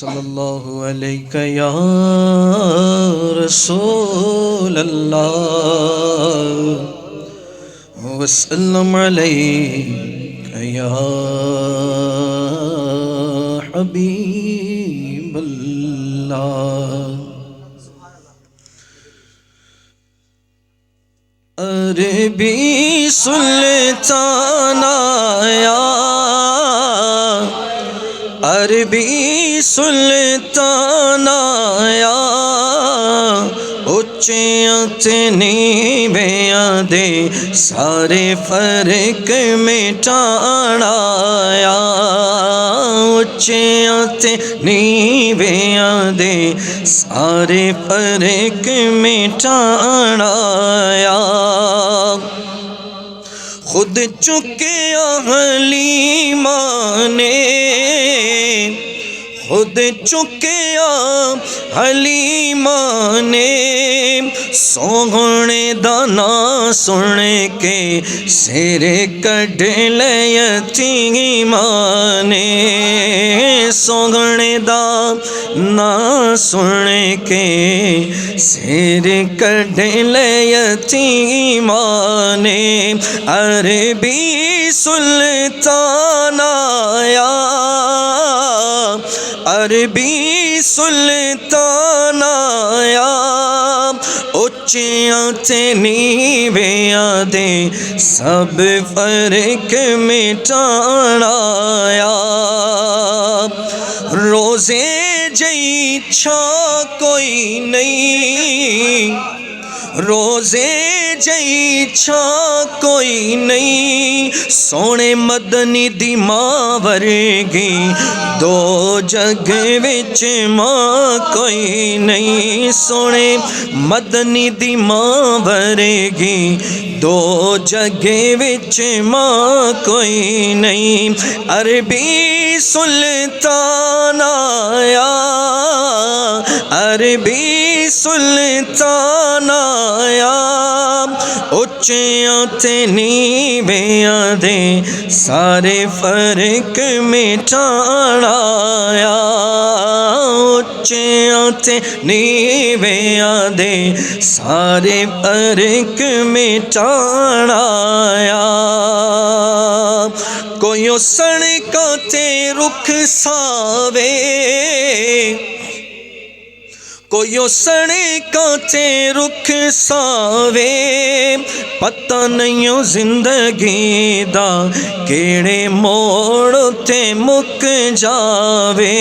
صلی اللہ علیہ یا رسول اللہ وسلم علیک یا حبیب اللہ۔ عربی سلطان آیا، عربی سلطان آیا، اچیاں تے نیویاں دے سارے فرق مٹان آیا، اچیاں تے نیویاں دے سارے فرق مٹان آیا۔ خود چکیا حلیمہ نے، خود چکیا حلیمہ نے، سوہنے دا ناں سن کے سر کڈ لے یتیماں نے، سوہنے دا ناں سن کے سر کڈ لے یتیماں نے۔ عربی سلطان آیا، عربی سلطان آیا، اچیاں تے نیویاں دے سب فرق مٹان آیا۔ روزے جئی چھا کوئی نہیں، روزے جئی چھا کوئی نہیں، سونے مدنی دی ماں ورگی دو جگ وچ ماں کوئی نہیں، سونے مدنی دی ماں ورگی دو جگ وچ ماں کوئی نہیں۔ عربی سلطان آیا، عربی سلطان آیا، اچیاں تے نیویاں دے سارے فرق مٹان آیا، اچیاں تے نیویاں دے سارے فرق مٹان آیا۔ کوئی سڑکاں تے رخ ساوے، کوئی سڑکاں تے رخ ساوے، پتہ نہیں زندگی دا کیڑے موڑ تے مک جاوے،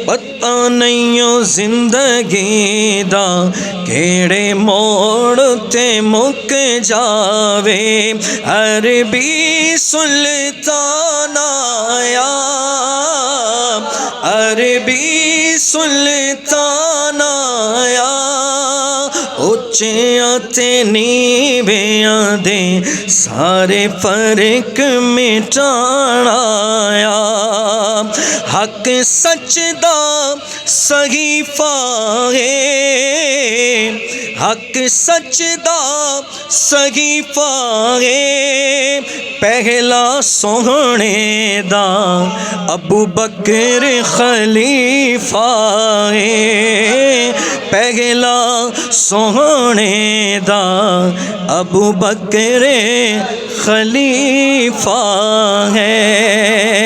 پتہ نہیں زندگی دا کیڑے موڑ تے مک جاوے۔ عربی سلطان آیا، عربی سلطان آیا، اچیاں تے نیویاں دے سارے فرق مٹان آیا۔ حق سچ دا صحیفہ ہے، حق سچ دا صحیفہ ہے، پہلا سوہنے دا ابو بکر خلیفہ ہے، پہلا سوہنے دا ابو بکر خلیفہ ہے۔